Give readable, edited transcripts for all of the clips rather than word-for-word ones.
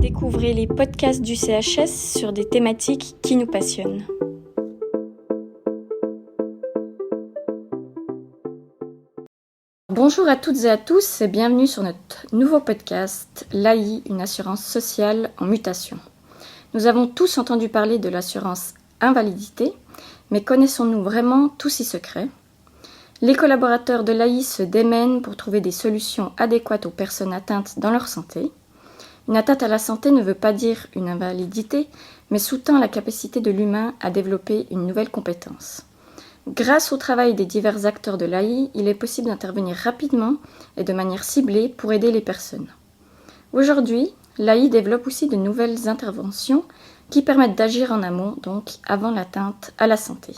Découvrez les podcasts du CHS sur des thématiques qui nous passionnent. Bonjour à toutes et à tous et bienvenue sur notre nouveau podcast l'AI, une assurance sociale en mutation. Nous avons tous entendu parler de l'assurance invalidité, mais connaissons-nous vraiment tous ses secrets ? Les collaborateurs de l'AI se démènent pour trouver des solutions adéquates aux personnes atteintes dans leur santé. Une atteinte à la santé ne veut pas dire une invalidité, mais sous-tend la capacité de l'humain à développer une nouvelle compétence. Grâce au travail des divers acteurs de l'AI, il est possible d'intervenir rapidement et de manière ciblée pour aider les personnes. Aujourd'hui, l'AI développe aussi de nouvelles interventions qui permettent d'agir en amont, donc avant l'atteinte à la santé.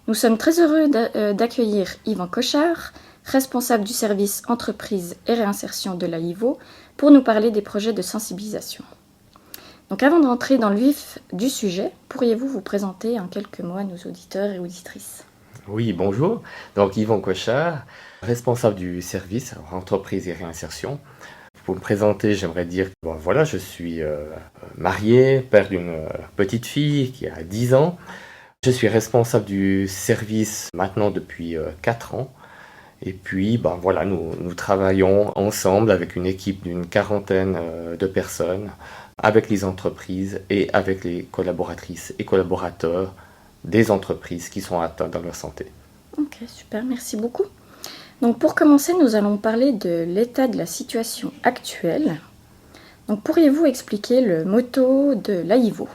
Nous sommes très heureux d'accueillir Yvan Cochard, responsable du service entreprise et réinsertion de l'AIVO, pour nous parler des projets de sensibilisation. Donc avant de rentrer dans le vif du sujet, pourriez-vous vous présenter en quelques mots à nos auditeurs et auditrices ? Oui, bonjour. Donc Yvan Cochard, responsable du service entreprise et réinsertion. Pour me présenter, j'aimerais dire que je suis marié, père d'une petite fille qui a 10 ans. Je suis responsable du service maintenant depuis 4 ans. Et puis, nous travaillons ensemble avec une équipe d'une 40aine de personnes, avec les entreprises et avec les collaboratrices et collaborateurs des entreprises qui sont atteints dans leur santé. Ok, super, merci beaucoup. Donc pour commencer, nous allons parler de l'état de la situation actuelle. Donc pourriez-vous expliquer le motto de l'AIVO ?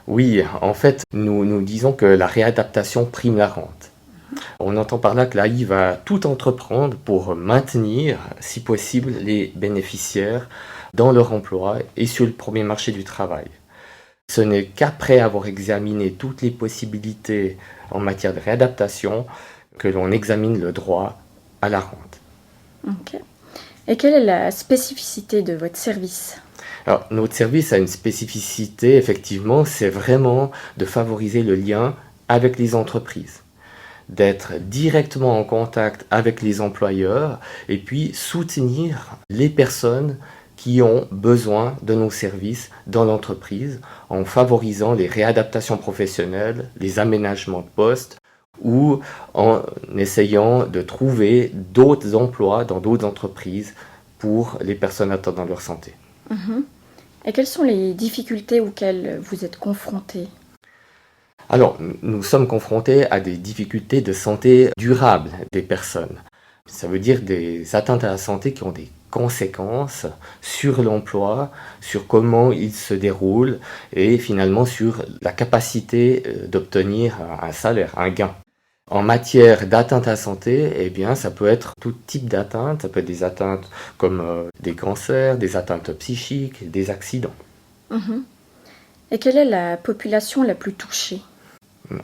Oui, en fait, nous disons que la réadaptation prime la rente. On entend par là que l'AI va tout entreprendre pour maintenir, si possible, les bénéficiaires dans leur emploi et sur le premier marché du travail. Ce n'est qu'après avoir examiné toutes les possibilités en matière de réadaptation que l'on examine le droit à la rente. Ok. Et quelle est la spécificité de votre service ? Alors, notre service a une spécificité, effectivement, c'est vraiment de favoriser le lien avec les entreprises, d'être directement en contact avec les employeurs et puis soutenir les personnes qui ont besoin de nos services dans l'entreprise en favorisant les réadaptations professionnelles, les aménagements de postes ou en essayant de trouver d'autres emplois dans d'autres entreprises pour les personnes atteintes dans leur santé. Et quelles sont les difficultés auxquelles vous êtes confrontés ? Alors, nous sommes confrontés à des difficultés de santé durables des personnes. Ça veut dire des atteintes à la santé qui ont des conséquences sur l'emploi, sur comment il se déroule et finalement sur la capacité d'obtenir un salaire, un gain. En matière d'atteinte à la santé, ça peut être tout type d'atteinte. Ça peut être des atteintes comme des cancers, des atteintes psychiques, des accidents. Et quelle est la population la plus touchée ?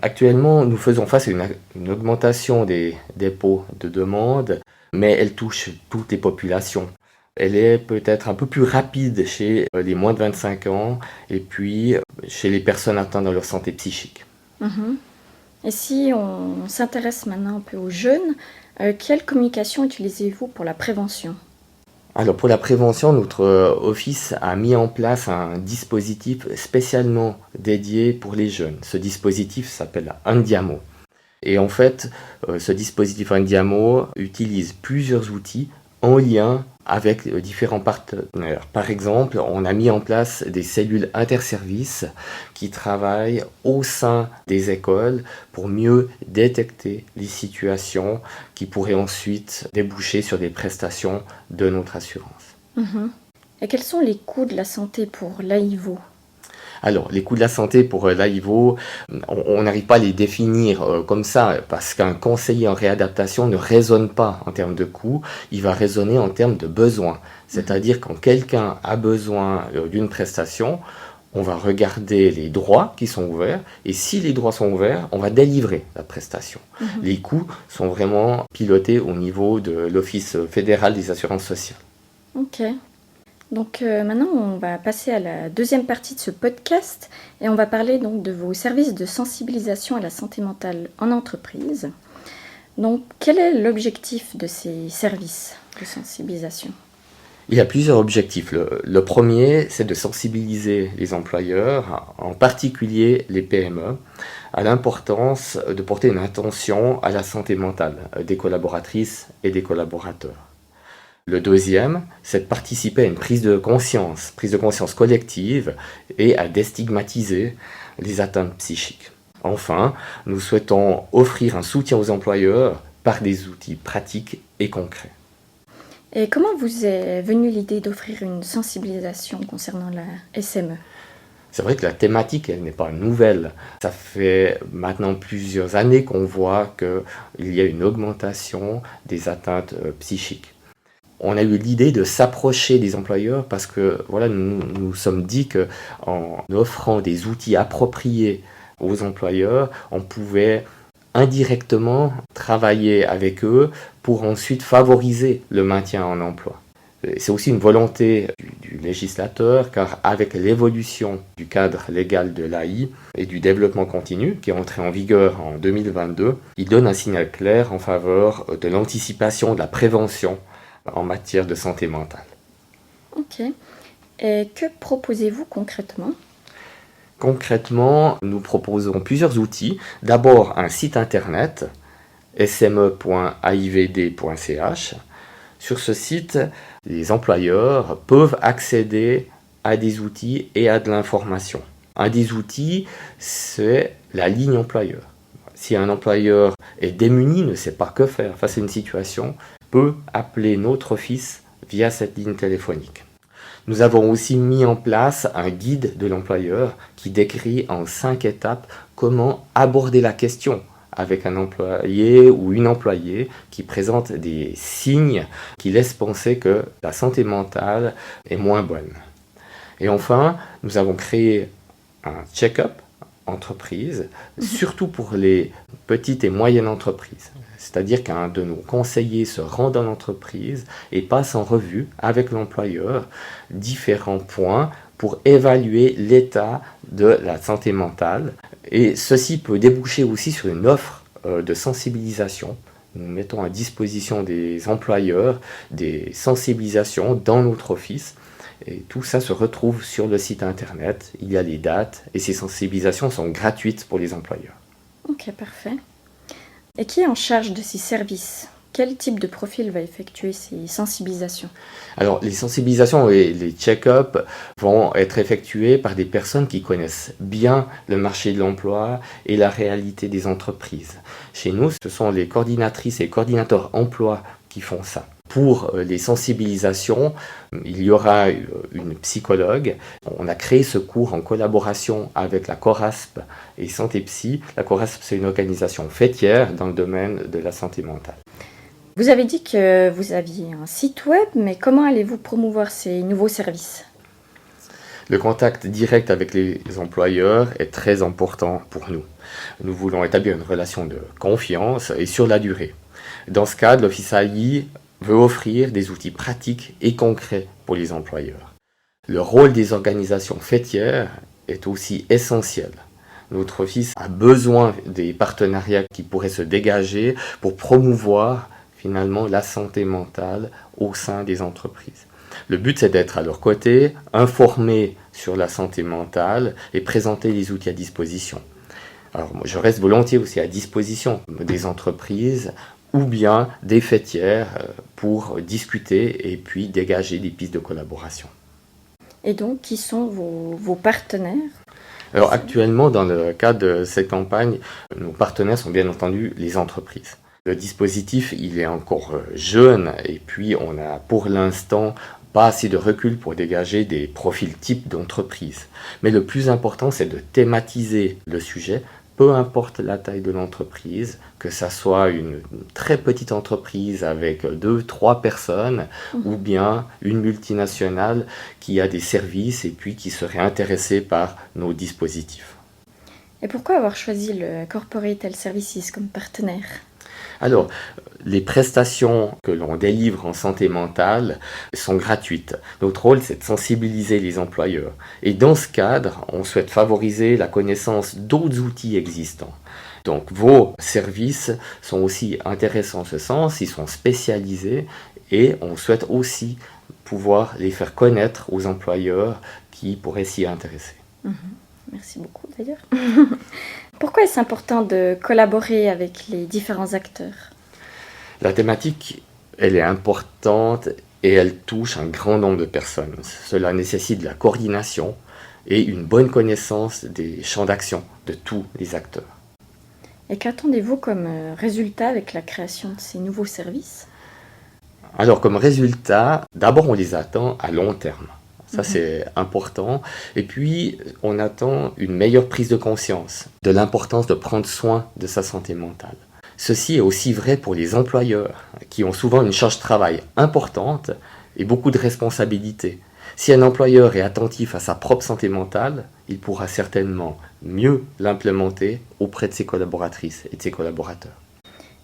Actuellement, nous faisons face à une augmentation des dépôts de demande, mais elle touche toutes les populations. Elle est peut-être un peu plus rapide chez les moins de 25 ans et puis chez les personnes atteintes dans leur santé psychique. Et si on s'intéresse maintenant un peu aux jeunes, quelle communication utilisez-vous pour la prévention ? Alors pour la prévention, notre office a mis en place un dispositif spécialement dédié pour les jeunes. Ce dispositif s'appelle Andiamo. Et en fait, ce dispositif Andiamo utilise plusieurs outils en lien avec différents partenaires. Par exemple, on a mis en place des cellules interservices qui travaillent au sein des écoles pour mieux détecter les situations qui pourraient ensuite déboucher sur des prestations de notre assurance. Et quels sont les coûts de la santé pour l'AIVO ? Alors, les coûts de la santé pour l'AIVO, on n'arrive pas à les définir comme ça, parce qu'un conseiller en réadaptation ne raisonne pas en termes de coûts, il va raisonner en termes de besoins. C'est-à-dire quand quelqu'un a besoin d'une prestation, on va regarder les droits qui sont ouverts, et si les droits sont ouverts, on va délivrer la prestation. Les coûts sont vraiment pilotés au niveau de l'Office fédéral des assurances sociales. Ok. Donc maintenant, on va passer à la deuxième partie de ce podcast et on va parler donc de vos services de sensibilisation à la santé mentale en entreprise. Donc, quel est l'objectif de ces services de sensibilisation ? Il y a plusieurs objectifs. Le premier, c'est de sensibiliser les employeurs, en particulier les PME, à l'importance de porter une attention à la santé mentale des collaboratrices et des collaborateurs. Le deuxième, c'est de participer à une prise de conscience collective et à déstigmatiser les atteintes psychiques. Enfin, nous souhaitons offrir un soutien aux employeurs par des outils pratiques et concrets. Et comment vous est venue l'idée d'offrir une sensibilisation concernant la SME ? C'est vrai que la thématique, elle n'est pas nouvelle. Ça fait maintenant plusieurs années qu'on voit qu'il y a une augmentation des atteintes psychiques. On a eu l'idée de s'approcher des employeurs parce que voilà, nous sommes dit qu'en offrant des outils appropriés aux employeurs, on pouvait indirectement travailler avec eux pour ensuite favoriser le maintien en emploi. C'est aussi une volonté du législateur, car avec l'évolution du cadre légal de l'AI et du développement continu, qui est entré en vigueur en 2022, il donne un signal clair en faveur de l'anticipation, de la prévention en matière de santé mentale. Ok. Et que proposez-vous concrètement ? Concrètement, nous proposons plusieurs outils. D'abord, un site internet, sme.aivd.ch. Sur ce site, les employeurs peuvent accéder à des outils et à de l'information. Un des outils, c'est la ligne employeur. Si un employeur est démuni, ne sait pas que faire face à une situation, peut appeler notre office via cette ligne téléphonique. Nous avons aussi mis en place un guide de l'employeur qui décrit en 5 étapes comment aborder la question avec un employé ou une employée qui présente des signes qui laissent penser que la santé mentale est moins bonne. Et enfin, nous avons créé un check-up entreprise, surtout pour les petites et moyennes entreprises. C'est-à-dire qu'un de nos conseillers se rend dans l'entreprise et passe en revue avec l'employeur différents points pour évaluer l'état de la santé mentale. Et ceci peut déboucher aussi sur une offre de sensibilisation. Nous mettons à disposition des employeurs des sensibilisations dans notre office. Et tout ça se retrouve sur le site internet. Il y a les dates et ces sensibilisations sont gratuites pour les employeurs. Ok, parfait. Et qui est en charge de ces services ? Quel type de profil va effectuer ces sensibilisations ? Alors, les sensibilisations et les check-ups vont être effectués par des personnes qui connaissent bien le marché de l'emploi et la réalité des entreprises. Chez nous, ce sont les coordinatrices et coordinateurs emploi qui font ça. Pour les sensibilisations, il y aura une psychologue. On a créé ce cours en collaboration avec la Corasp et Santé Psy. La Corasp, c'est une organisation faîtière dans le domaine de la santé mentale. Vous avez dit que vous aviez un site web, mais comment allez-vous promouvoir ces nouveaux services ? Le contact direct avec les employeurs est très important pour nous. Nous voulons établir une relation de confiance et sur la durée. Dans ce cadre, l'Office AI veut offrir des outils pratiques et concrets pour les employeurs. Le rôle des organisations faîtières est aussi essentiel. Notre office a besoin des partenariats qui pourraient se dégager pour promouvoir finalement la santé mentale au sein des entreprises. Le but, c'est d'être à leur côté, informer sur la santé mentale et présenter les outils à disposition. Alors, moi, je reste volontiers aussi à disposition des entreprises ou bien des faîtières pour discuter et puis dégager des pistes de collaboration. Et donc, qui sont vos partenaires ? Alors actuellement, dans le cadre de cette campagne, nos partenaires sont bien entendu les entreprises. Le dispositif, il est encore jeune et puis on n'a pour l'instant pas assez de recul pour dégager des profils types d'entreprises. Mais le plus important, c'est de thématiser le sujet, peu importe la taille de l'entreprise, que ça soit une très petite entreprise avec 2-3 personnes ou bien une multinationale qui a des services et puis qui serait intéressée par nos dispositifs. Et pourquoi avoir choisi le Corporate Health Services comme partenaire ? Alors, les prestations que l'on délivre en santé mentale sont gratuites. Notre rôle, c'est de sensibiliser les employeurs. Et dans ce cadre, on souhaite favoriser la connaissance d'autres outils existants. Donc, vos services sont aussi intéressants en ce sens, ils sont spécialisés et on souhaite aussi pouvoir les faire connaître aux employeurs qui pourraient s'y intéresser. Merci beaucoup d'ailleurs. Pourquoi est-ce important de collaborer avec les différents acteurs? La thématique, elle est importante et elle touche un grand nombre de personnes. Cela nécessite de la coordination et une bonne connaissance des champs d'action de tous les acteurs. Et qu'attendez-vous comme résultat avec la création de ces nouveaux services? Alors comme résultat, d'abord on les attend à long terme. Ça c'est important. Et puis on attend une meilleure prise de conscience de l'importance de prendre soin de sa santé mentale. Ceci est aussi vrai pour les employeurs qui ont souvent une charge de travail importante et beaucoup de responsabilités. Si un employeur est attentif à sa propre santé mentale, il pourra certainement mieux l'implémenter auprès de ses collaboratrices et de ses collaborateurs.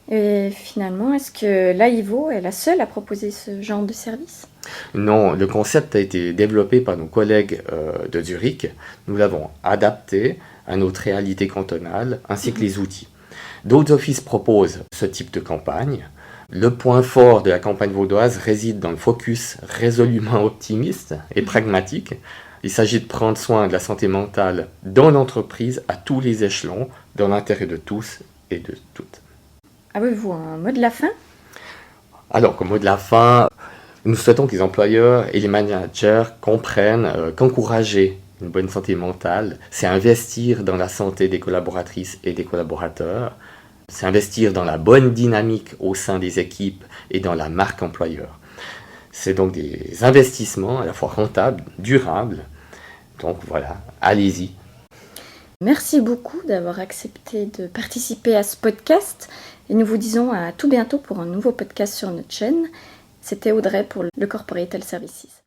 Et finalement, est-ce que l'AIVO est la seule à proposer ce genre de service? Non, le concept a été développé par nos collègues de Zurich. Nous l'avons adapté à notre réalité cantonale ainsi que les outils. D'autres offices proposent ce type de campagne. Le point fort de la campagne vaudoise réside dans le focus résolument optimiste et pragmatique. Il s'agit de prendre soin de la santé mentale dans l'entreprise à tous les échelons, dans l'intérêt de tous et de toutes. Avez-vous un mot de la fin? Alors, comme mot de la fin, nous souhaitons que les employeurs et les managers comprennent qu'encourager une bonne santé mentale, c'est investir dans la santé des collaboratrices et des collaborateurs, c'est investir dans la bonne dynamique au sein des équipes et dans la marque employeur. C'est donc des investissements à la fois rentables, durables. Donc voilà, allez-y. Merci beaucoup d'avoir accepté de participer à ce podcast et nous vous disons à tout bientôt pour un nouveau podcast sur notre chaîne. C'était Audrey pour le Corporate Health Services.